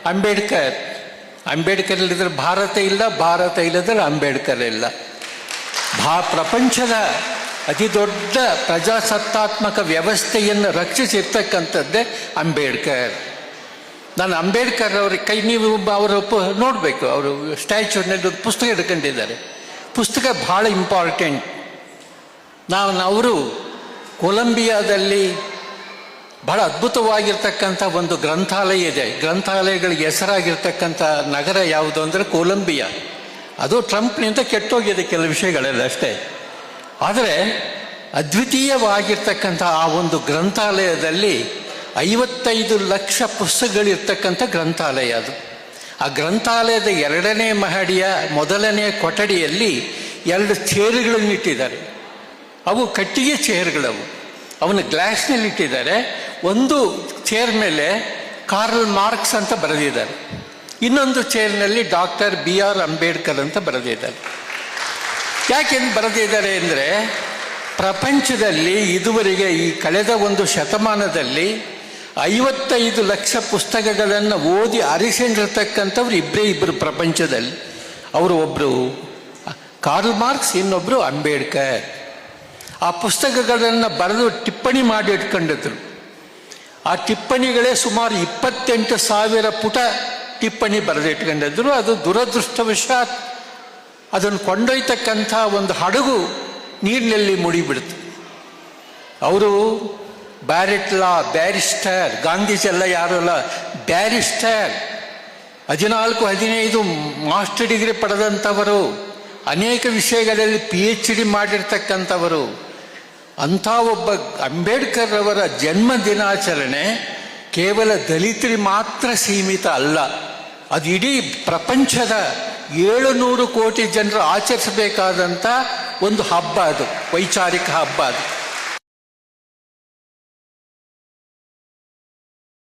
ಅಂಬೇಡ್ಕರ್. ಅಂಬೇಡ್ಕರ್ ಇಲ್ಲದ್ರೆ ಭಾರತ ಇಲ್ಲ, ಭಾರತ ಇಲ್ಲದ್ರೆ ಅಂಬೇಡ್ಕರ್ ಇಲ್ಲ. ಪ್ರಪಂಚದ ಅತಿ ದೊಡ್ಡ ಪ್ರಜಾಸತ್ತಾತ್ಮಕ ವ್ಯವಸ್ಥೆಯನ್ನು ರಕ್ಷಿಸಿರ್ತಕ್ಕಂಥದ್ದೇ ಅಂಬೇಡ್ಕರ್. ನಾನು ಅಂಬೇಡ್ಕರ್ ಅವ್ರ ನೀವು ಅವರು ನೋಡಬೇಕು, ಅವರು ಸ್ಟ್ಯಾಚ್ಯೂನಲ್ಲಿ ಒಂದು ಪುಸ್ತಕ ಹಿಡ್ಕೊಂಡಿದ್ದಾರೆ. ಪುಸ್ತಕ ಭಾಳ ಇಂಪಾರ್ಟೆಂಟ್. ಅವರು ಕೊಲಂಬಿಯಾದಲ್ಲಿ ಬಹಳ ಅದ್ಭುತವಾಗಿರ್ತಕ್ಕಂಥ ಒಂದು ಗ್ರಂಥಾಲಯ ಇದೆ. ಗ್ರಂಥಾಲಯಗಳಿಗೆ ಹೆಸರಾಗಿರ್ತಕ್ಕಂಥ ನಗರ ಯಾವುದು ಅಂದರೆ ಕೊಲಂಬಿಯಾ. ಅದು ಟ್ರಂಪ್ನಿಂದ ಕೆಟ್ಟೋಗಿದೆ ಕೆಲವು ವಿಷಯಗಳೆಲ್ಲ ಅಷ್ಟೇ. ಆದರೆ ಅದ್ವಿತೀಯವಾಗಿರ್ತಕ್ಕಂಥ ಆ ಒಂದು ಗ್ರಂಥಾಲಯದಲ್ಲಿ 55 ಲಕ್ಷ ಪುಸ್ತಕಗಳಿರ್ತಕ್ಕಂಥ ಗ್ರಂಥಾಲಯ ಅದು. ಆ ಗ್ರಂಥಾಲಯದ 2ನೇ ಮಹಡಿಯ ಮೊದಲನೇ ಕೊಠಡಿಯಲ್ಲಿ 2 ಚೇರುಗಳನ್ನು ಇಟ್ಟಿದ್ದಾರೆ. ಅವು ಕಟ್ಟಿಗೆ ಚೇರ್ಗಳವು. ಅವನ್ನ ಗ್ಲಾಸ್ನಲ್ಲಿ ಇಟ್ಟಿದ್ದಾರೆ. ಒಂದು ಚೇರ್ ಮೇಲೆ ಕಾರ್ಲ್ ಮಾರ್ಕ್ಸ್ ಅಂತ ಬರೆದಿದ್ದಾರೆ, ಇನ್ನೊಂದು ಚೇರ್ನಲ್ಲಿ ಡಾಕ್ಟರ್ BR ಅಂಬೇಡ್ಕರ್ ಅಂತ ಬರೆದಿದ್ದಾರೆ. ಯಾಕೆಂದು ಬರೆದಿದ್ದಾರೆ ಅಂದರೆ, ಪ್ರಪಂಚದಲ್ಲಿ ಇದುವರೆಗೆ ಈ ಕಳೆದ ಒಂದು ಶತಮಾನದಲ್ಲಿ 55 ಲಕ್ಷ ಪುಸ್ತಕಗಳನ್ನು ಓದಿ ಅರಿಸಿಕೊಂಡಿರ್ತಕ್ಕಂಥವ್ರು ಇಬ್ಬರು ಪ್ರಪಂಚದಲ್ಲಿ. ಅವರು ಒಬ್ಬರು ಕಾರ್ಲ್ ಮಾರ್ಕ್ಸ್, ಇನ್ನೊಬ್ಬರು ಅಂಬೇಡ್ಕರ್. ಆ ಪುಸ್ತಕಗಳನ್ನು ಬರೆದು ಟಿಪ್ಪಣಿ ಮಾಡಿ ಇಟ್ಕೊಂಡಿದ್ರು. ಆ ಟಿಪ್ಪಣಿಗಳೇ ಸುಮಾರು 28,000 ಪುಟ ಟಿಪ್ಪಣಿ ಬರೆದಿಟ್ಕೊಂಡಿದ್ರು. ಅದು ದುರದೃಷ್ಟವಶಾತ್ ಅದನ್ನು ಕೊಂಡೊಯ್ತಕ್ಕಂಥ ಒಂದು ಹಡಗು ನೀರಿನಲ್ಲಿ ಮುಡಿಬಿಡ್ತು. ಅವರು ಬ್ಯಾರಿಸ್ಟರ್, ಗಾಂಧೀಜೆಲ್ಲ ಯಾರಲ್ಲ, ಬ್ಯಾರಿಸ್ಟರ್, 14-15 ಮಾಸ್ಟರ್ ಡಿಗ್ರಿ ಪಡೆದಂಥವರು, ಅನೇಕ ವಿಷಯಗಳಲ್ಲಿ PhD ಮಾಡಿರ್ತಕ್ಕಂಥವರು. ಅಂಥ ಒಬ್ಬ ಅಂಬೇಡ್ಕರ್ ಅವರ ಜನ್ಮ ದಿನಾಚರಣೆ ಕೇವಲ ದಲಿತರಿಗೆ ಮಾತ್ರ ಸೀಮಿತ ಅಲ್ಲ, ಅದು ಇಡೀ ಪ್ರಪಂಚದ 700 ಕೋಟಿ ಜನರು ಆಚರಿಸಬೇಕಾದಂಥ ಒಂದು ಹಬ್ಬ, ಅದು ವೈಚಾರಿಕ ಹಬ್ಬ ಅದು.